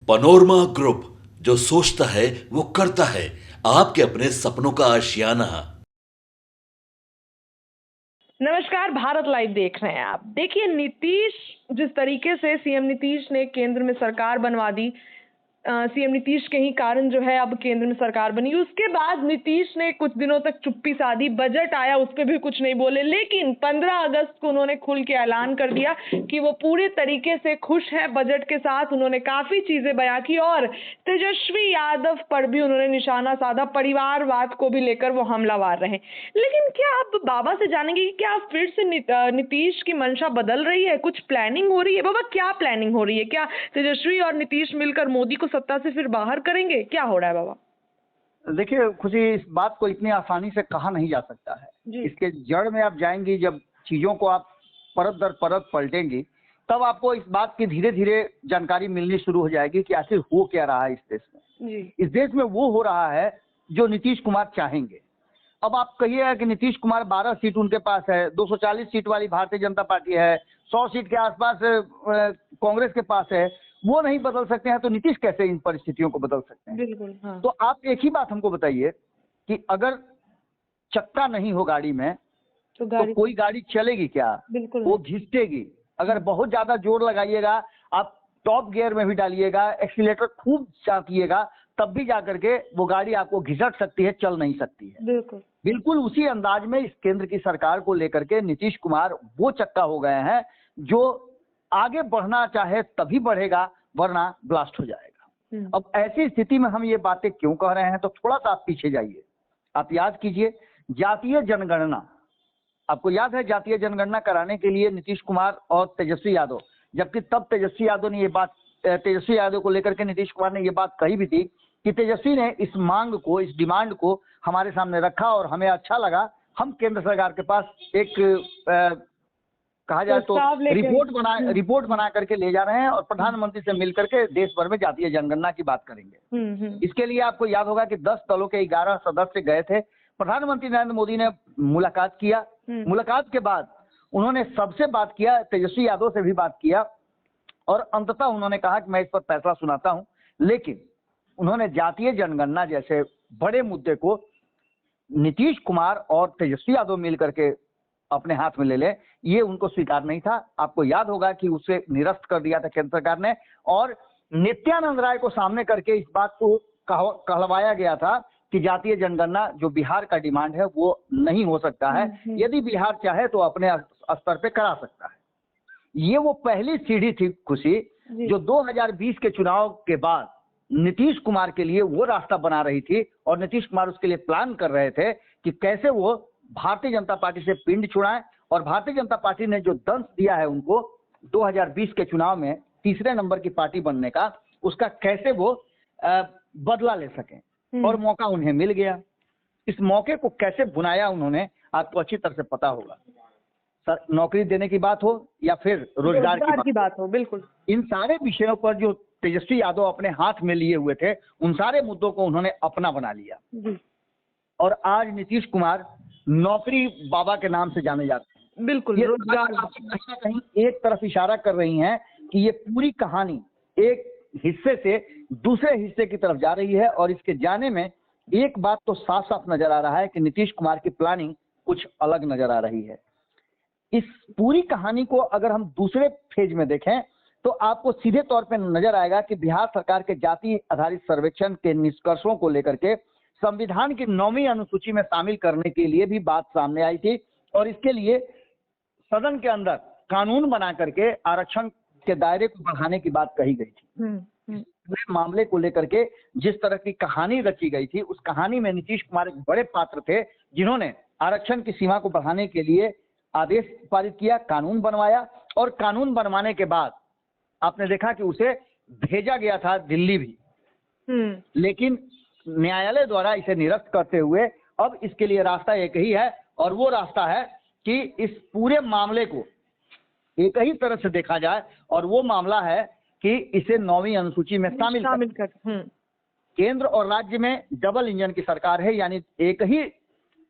Panorama group, जो सोचता है वो करता है। आपके अपने सपनों का आशियाना। नमस्कार, भारत लाइव देख रहे हैं आप। देखिए, नीतीश जिस तरीके से सीएम नीतीश ने केंद्र में सरकार बनवा दी, सीएम नीतीश के ही कारण जो है अब केंद्र में सरकार बनी। उसके बाद नीतीश ने कुछ दिनों तक चुप्पी साधी, बजट आया उस पे भी कुछ नहीं बोले, लेकिन 15 अगस्त को उन्होंने खुल के ऐलान कर दिया कि वो पूरे तरीके से खुश है बजट के साथ। उन्होंने काफी चीजें बयां की और तेजस्वी यादव पर भी उन्होंने निशाना साधा, परिवारवाद को भी लेकर वो हमलावर रहे। लेकिन क्या आप बाबा से जानेंगे कि क्या फिर से नीतीश की मंशा बदल रही है? कुछ प्लानिंग हो रही है? बाबा, क्या प्लानिंग हो रही है? क्या तेजस्वी और नीतीश मिलकर मोदी को सत्ता से फिर बाहर करेंगे? क्या हो रहा है बाबा? देखिए खुशी, इस बात को इतनी आसानी से कहा नहीं जा सकता है। इसके जड़ में आप जाएंगी, जब चीजों को आप परत दर परत पलटेंगी, तब आपको इस बात की धीरे धीरे जानकारी मिलनी शुरू हो जाएगी कि आखिर हो क्या रहा है इस देश में। इस देश में वो हो रहा है जो नीतीश कुमार चाहेंगे। अब आप कहिएगा कि नीतीश कुमार 12 सीट उनके पास है, 240 सीट वाली भारतीय जनता पार्टी है, 100 सीट के आसपास कांग्रेस के पास है, वो नहीं बदल सकते हैं तो नीतीश कैसे इन परिस्थितियों को बदल सकते हैं? बिल्कुल, हाँ। तो आप एक ही बात हमको बताइए कि अगर चक्का नहीं हो गाड़ी में तो कोई गाड़ी चलेगी क्या? बिल्कुल वो घिसटेगी। अगर बहुत ज्यादा जोर लगाइएगा, आप टॉप गियर में भी डालिएगा, एक्सीलेटर खूब चापिएगा, तब भी जाकर के वो गाड़ी आपको घिसट सकती है, चल नहीं सकती है। बिल्कुल बिल्कुल उसी अंदाज में इस केंद्र की सरकार को लेकर के नीतीश कुमार वो चक्का हो गए हैं जो आगे बढ़ना चाहे तभी बढ़ेगा, वरना ब्लास्ट हो जाएगा। अब ऐसी स्थिति में हम ये बातें क्यों कह रहे हैं, तो थोड़ा सा आप पीछे जाइए। आप याद कीजिए जातीय जनगणना। आपको याद है जातीय जनगणना कराने के लिए नीतीश कुमार और तेजस्वी यादव, जबकि तब तेजस्वी यादव को लेकर के नीतीश कुमार ने ये बात कही भी थी कि तेजस्वी ने इस मांग को, इस डिमांड को हमारे सामने रखा और हमें अच्छा लगा। हम केंद्र सरकार के पास एक कहा जाए तो रिपोर्ट बना करके ले जा रहे हैं और प्रधानमंत्री से मिलकर के देश भर में जातीय जनगणना की बात करेंगे। इसके लिए आपको याद होगा कि 10 दलों के 11 सदस्य गए थे। प्रधानमंत्री नरेंद्र मोदी ने मुलाकात किया। मुलाकात के बाद उन्होंने सबसे बात किया, तेजस्वी यादव से भी बात किया और अंततः उन्होंने कहा कि मैं इस पर फैसला सुनाता हूं। लेकिन उन्होंने जातीय जनगणना जैसे बड़े मुद्दे को नीतीश कुमार और तेजस्वी यादव मिलकर के अपने हाथ में ले ले, ये उनको स्वीकार नहीं था। आपको याद होगा कि उसे निरस्त कर दिया था केंद्र सरकार ने और नित्यानंद राय को सामने करके इस बात को कहलवाया गया था कि जातीय जनगणना जो बिहार का डिमांड है वो नहीं हो सकता है। यदि बिहार चाहे तो अपने स्तर पे करा सकता है। ये वो पहली सीढ़ी थी खुशी, जो 2020 के चुनाव के बाद नीतीश कुमार के लिए वो रास्ता बना रही थी और नीतीश कुमार उसके लिए प्लान कर रहे थे कि कैसे वो भारतीय जनता पार्टी से पिंड छुड़ाएं और भारतीय जनता पार्टी ने जो दंश दिया है उनको 2020 के चुनाव में तीसरे नंबर की पार्टी बनने का, उसका कैसे वो बदला ले सकें। और मौका उन्हें मिल गया। इस मौके को कैसे बुनाया उन्होंने, आपको अच्छी तरह से पता होगा। सर, नौकरी देने की बात हो या फिर रोजगार की बात हो, बिल्कुल इन सारे विषयों पर जो तेजस्वी यादव अपने हाथ में लिए हुए थे, उन सारे मुद्दों को उन्होंने अपना बना लिया। और आज नीतीश कुमार नौकरी बाबा के नाम से जाने जाते हैं। बिल्कुल, ये कहीं ना कहीं एक तरफ इशारा कर रही हैं कि ये पूरी कहानी एक हिस्से से दूसरे हिस्से की तरफ जा रही है। और इसके जाने में एक बात तो साफ साफ नजर आ रहा है कि नीतीश कुमार की प्लानिंग कुछ अलग नजर आ रही है। इस पूरी कहानी को अगर हम दूसरे फेज में देखें तो आपको सीधे तौर पर नजर आएगा कि बिहार सरकार के जाति आधारित सर्वेक्षण के निष्कर्षों को लेकर के संविधान की 9वीं अनुसूची में शामिल करने के लिए भी बात सामने आई थी और इसके लिए सदन के अंदर कानून बना करके आरक्षण के दायरे को बढ़ाने की बात कही गई थी। मामले को लेकर के जिस तरह की कहानी रची गई थी, उस कहानी में नीतीश कुमार एक बड़े पात्र थे जिन्होंने आरक्षण की सीमा को बढ़ाने के लिए आदेश पारित किया, कानून बनवाया और कानून बनवाने के बाद आपने देखा कि उसे भेजा गया था दिल्ली भी। लेकिन न्यायालय द्वारा इसे निरस्त करते हुए अब इसके लिए रास्ता एक ही है और वो रास्ता है कि इस पूरे मामले को एक ही तरह से देखा जाए और वो मामला है कि इसे 9वीं अनुसूची में शामिल कर। केंद्र और राज्य में डबल इंजन की सरकार है, यानी एक ही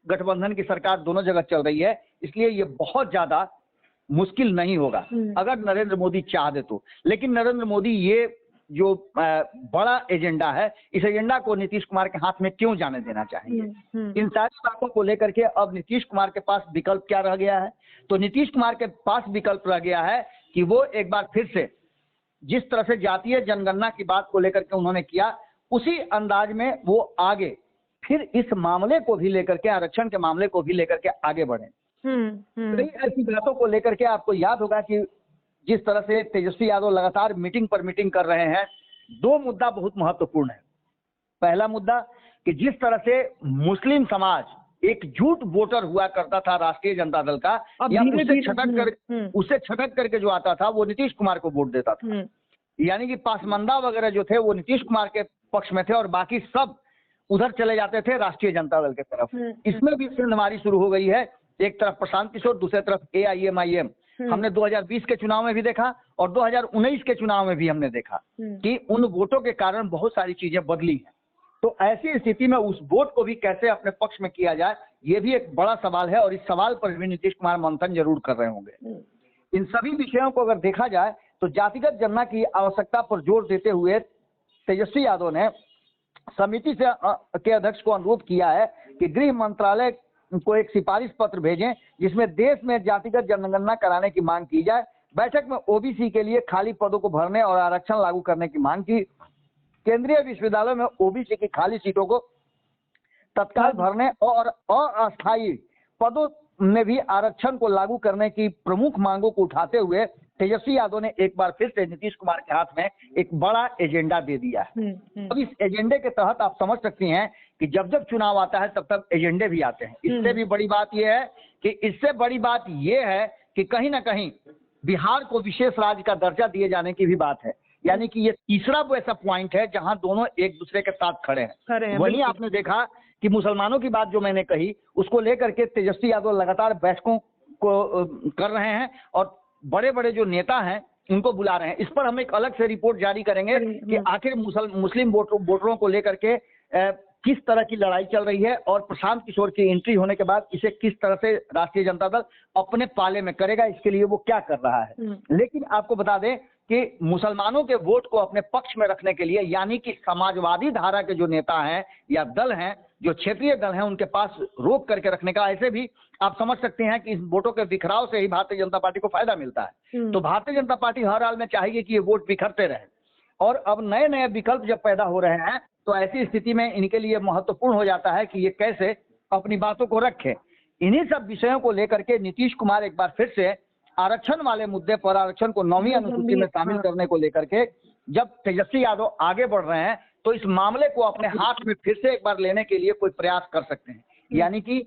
गठबंधन की सरकार दोनों जगह चल रही है, इसलिए ये बहुत ज्यादा मुश्किल नहीं होगा अगर नरेंद्र मोदी चाह दे तो। लेकिन नरेंद्र मोदी ये जो बड़ा एजेंडा है, इस एजेंडा को नीतीश कुमार के हाथ में क्यों जाने देना चाहिए। इन सारी बातों को लेकर के अब नीतीश कुमार के पास विकल्प क्या रह गया है, तो नीतीश कुमार के पास विकल्प रह गया है कि वो एक बार फिर से जिस तरह से जातीय जनगणना की बात को लेकर के उन्होंने किया, उसी अंदाज में वो आगे फिर इस मामले को भी लेकर के, आरक्षण के मामले को भी लेकर के आगे बढ़े। कई ऐसी बातों को लेकर के आपको याद होगा कि जिस तरह से तेजस्वी यादव लगातार मीटिंग पर मीटिंग कर रहे हैं, दो मुद्दा बहुत महत्वपूर्ण है। पहला मुद्दा कि जिस तरह से मुस्लिम समाज एक झूठ वोटर हुआ करता था राष्ट्रीय जनता दल का, या उससे छटक करके जो आता था वो नीतीश कुमार को वोट देता था, यानी कि पासमंदा वगैरह जो थे वो नीतीश कुमार के पक्ष में थे और बाकी सब उधर चले जाते थे राष्ट्रीय जनता दल के तरफ। इसमें भी सिंधमारी शुरू हो गई है, एक तरफ प्रशांत किशोर, दूसरी तरफ AIMIM। हमने 2020 के चुनाव में भी देखा और 2019 के चुनाव में भी हमने देखा कि उन वोटों के कारण बहुत सारी चीजें बदली हैं। तो ऐसी स्थिति में उस वोट को भी कैसे अपने पक्ष में किया जाए, ये भी एक बड़ा सवाल है और इस सवाल पर भी नीतीश कुमार मंथन जरूर कर रहे होंगे। इन सभी विषयों को अगर देखा जाए तो जातिगत जनगणना की आवश्यकता पर जोर देते हुए तेजस्वी यादव ने समिति से के अध्यक्ष को अनुरोध किया है कि गृह मंत्रालय को एक सिफारिश पत्र भेजें जिसमें देश में जातिगत जनगणना कराने की मांग की जाए। बैठक में OBC के लिए खाली पदों को भरने और आरक्षण लागू करने की मांग की। केंद्रीय विश्वविद्यालयों में OBC की खाली सीटों को तत्काल भरने और अस्थायी पदों में भी आरक्षण को लागू करने की प्रमुख मांगों को उठाते हुए तेजस्वी यादव ने एक बार फिर से नीतीश कुमार के हाथ में एक बड़ा एजेंडा दे दिया है। अब इस एजेंडे के तहत आप समझ सकती हैं कि जब जब चुनाव आता है तब तब एजेंडे भी आते हैं। इससे भी बड़ी बात यह है कि कहीं ना कहीं बिहार को विशेष राज्य का दर्जा दिए जाने की भी बात है, यानी कि ये तीसरा वो ऐसा पॉइंट है जहां दोनों एक दूसरे के साथ खड़े हैं। वहीं आपने देखा कि मुसलमानों की बात जो मैंने कही उसको लेकर के तेजस्वी यादव लगातार बैठकों को कर रहे हैं और बड़े बड़े जो नेता हैं उनको बुला रहे हैं। इस पर हम एक अलग से रिपोर्ट जारी करेंगे कि आखिर मुस्लिम वोटरों को लेकर के किस तरह की लड़ाई चल रही है और प्रशांत किशोर की एंट्री होने के बाद इसे किस तरह से राष्ट्रीय जनता दल अपने पाले में करेगा, इसके लिए वो क्या कर रहा है। लेकिन आपको बता दें कि मुसलमानों के वोट को अपने पक्ष में रखने के लिए, यानी कि समाजवादी धारा के जो नेता हैं या दल हैं, जो क्षेत्रीय दल हैं, उनके पास रोक करके रखने का, ऐसे भी आप समझ सकते हैं कि इस वोटों के बिखराव से ही भारतीय जनता पार्टी को फायदा मिलता है। तो भारतीय जनता पार्टी हर हाल में चाहेगी कि ये वोट बिखरते रहे और अब नए नए विकल्प जब पैदा हो रहे हैं तो ऐसी स्थिति में इनके लिए महत्वपूर्ण हो जाता है कि ये कैसे अपनी बातों को रखें। इन्हीं सब विषयों को लेकर के नीतीश कुमार एक बार फिर से आरक्षण वाले मुद्दे पर, आरक्षण को 9वीं अनुसूची में शामिल करने को लेकर के जब तेजस्वी यादव आगे बढ़ रहे हैं तो इस मामले को अपने हाथ में फिर से एक बार लेने के लिए कोई प्रयास कर सकते हैं। यानी कि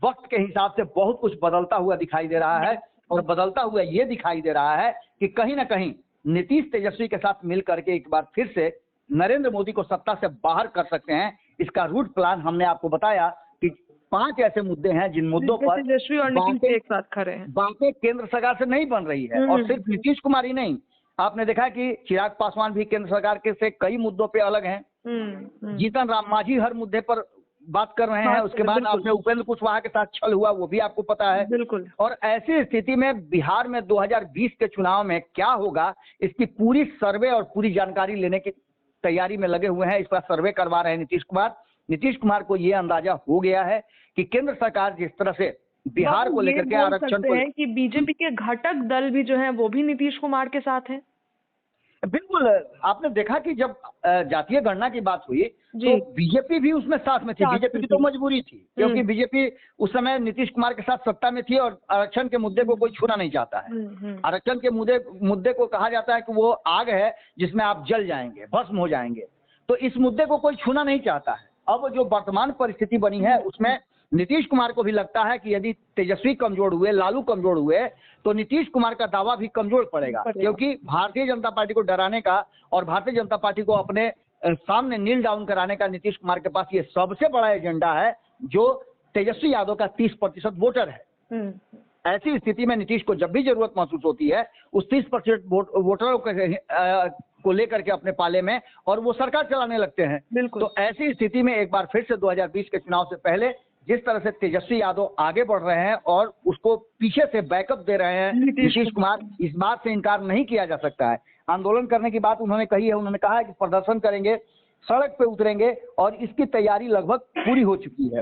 वक्त के हिसाब से बहुत कुछ बदलता हुआ दिखाई दे रहा है और बदलता हुआ ये दिखाई दे रहा है कि कहीं ना कहीं नीतीश तेजस्वी के साथ मिल करके एक बार फिर से नरेंद्र मोदी को सत्ता से बाहर कर सकते हैं। इसका रूट प्लान हमने आपको बताया कि 5 ऐसे मुद्दे हैं जिन मुद्दों पर तेजस्वी और नीतीश एक साथ खड़े हैं। बातें केंद्र सरकार से नहीं बन रही है और सिर्फ नीतीश कुमार ही नहीं, आपने देखा कि चिराग पासवान भी केंद्र सरकार के से कई मुद्दों पे अलग हैं। जीतन राम मांझी हर मुद्दे पर बात कर रहे हैं। उसके बाद आपने उपेंद्र कुशवाहा के साथ छल हुआ, वो भी आपको पता है। बिल्कुल। और ऐसी स्थिति में बिहार में 2020 के चुनाव में क्या होगा, इसकी पूरी सर्वे और पूरी जानकारी लेने की तैयारी में लगे हुए हैं। इस पर सर्वे करवा रहे हैं नीतीश कुमार को ये अंदाजा हो गया है कि केंद्र सरकार जिस तरह से बिहार को लेकर के आरक्षण को, कि बीजेपी के घटक दल भी जो हैं वो भी नीतीश कुमार के साथ हैं। बिल्कुल, आपने देखा कि जब जातीय गणना की बात हुई तो बीजेपी भी उसमें साथ में थी। बीजेपी की तो मजबूरी थी क्योंकि बीजेपी उस समय नीतीश कुमार के साथ सत्ता में थी और आरक्षण के मुद्दे को कोई छूना नहीं चाहता है। आरक्षण के मुद्दे को कहा जाता है कि वो आग है जिसमें आप जल जाएंगे, भस्म हो जाएंगे। तो इस मुद्दे को कोई छूना नहीं चाहता है। अब जो वर्तमान परिस्थिति बनी है उसमें नीतीश कुमार को भी लगता है कि यदि तेजस्वी कमजोर हुए, लालू कमजोर हुए तो नीतीश कुमार का दावा भी कमजोर पड़ेगा, क्योंकि भारतीय जनता पार्टी को डराने का और भारतीय जनता पार्टी को अपने सामने नील डाउन कराने का नीतीश कुमार के पास ये सबसे बड़ा एजेंडा है, जो तेजस्वी यादव का 30% वोटर है। ऐसी स्थिति में नीतीश को जब भी जरूरत महसूस होती है उस 30% वोटरों को लेकर के अपने पाले में और वो सरकार चलाने लगते हैं। तो ऐसी स्थिति में एक बार फिर से 2020 के चुनाव से पहले जिस तरह से तेजस्वी यादव आगे बढ़ रहे हैं और उसको पीछे से बैकअप दे रहे हैं नीतीश कुमार, इस बात से इनकार नहीं किया जा सकता है। आंदोलन करने की बात उन्होंने कही है। उन्होंने कहा है कि प्रदर्शन करेंगे, सड़क पे उतरेंगे और इसकी तैयारी लगभग पूरी हो चुकी है।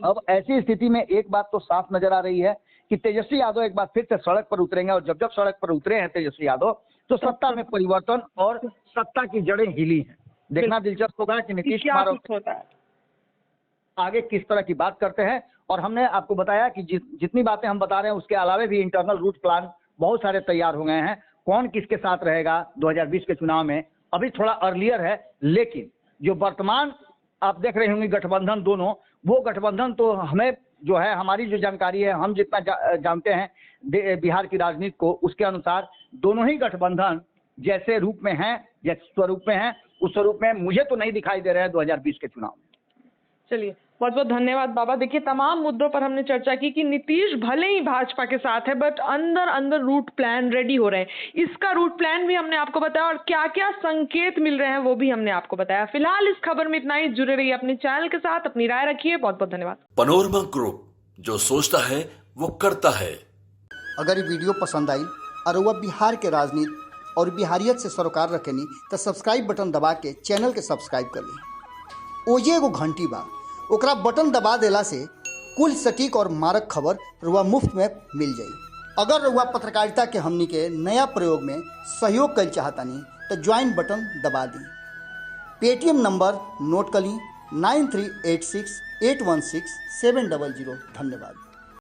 अब ऐसी स्थिति में एक बात तो साफ नजर आ रही है कि तेजस्वी यादव एक बार फिर से सड़क पर उतरेंगे, और जब जब सड़क पर उतरे हैं तेजस्वी यादव तो सत्ता में परिवर्तन और सत्ता की जड़ें हिली हैं। देखना दिलचस्प होगा कि नीतीश कुमार होता है आगे किस तरह की बात करते हैं। और हमने आपको बताया कि जितनी बातें हम बता रहे हैं उसके अलावा भी इंटरनल रूट प्लान बहुत सारे तैयार हो गए हैं। कौन किसके साथ रहेगा 2020 के चुनाव में अभी थोड़ा अर्लियर है, लेकिन जो वर्तमान आप देख रहे होंगे गठबंधन दोनों, वो गठबंधन तो हमें जो है, हमारी जो जानकारी है, हम जितना जानते हैं बिहार की राजनीति को, उसके अनुसार दोनों ही गठबंधन जैसे रूप में हैं, जैसे स्वरूप में हैं, उस स्वरूप में मुझे तो नहीं दिखाई दे रहा है 2020 के चुनाव में। चलिए, बहुत बहुत धन्यवाद बाबा। देखिए, तमाम मुद्दों पर हमने चर्चा की कि नीतीश भले ही भाजपा के साथ है, बट अंदर अंदर रूट प्लान रेडी हो रहे हैं। इसका रूट प्लान भी हमने आपको बताया और क्या क्या संकेत मिल रहे हैं वो भी हमने आपको बताया। फिलहाल इस खबर में इतना ही। जुड़े रहिए अपने चैनल के साथ, अपनी राय रखिए। बहुत बहुत धन्यवाद। पनोरमा ग्रुप, जो सोचता है वो करता है। अगर ये वीडियो पसंद आई और वह बिहार के राजनीति और बिहारियत से सरोकार रखेनी तो सब्सक्राइब बटन दबा के चैनल के सब्सक्राइब कर ली। ओजे एगो घंटी बा, ओकरा बटन दबा देला से कुल सटीक और मारक खबर रुआ मुफ्त में मिल जाई। अगर रुआ पत्रकारिता के हमनी के नया प्रयोग में सहयोग कर चाहतानी तो ज्वाइन बटन दबा दी। पेटीएम नंबर नोट कर ली 9386816700। धन्यवाद।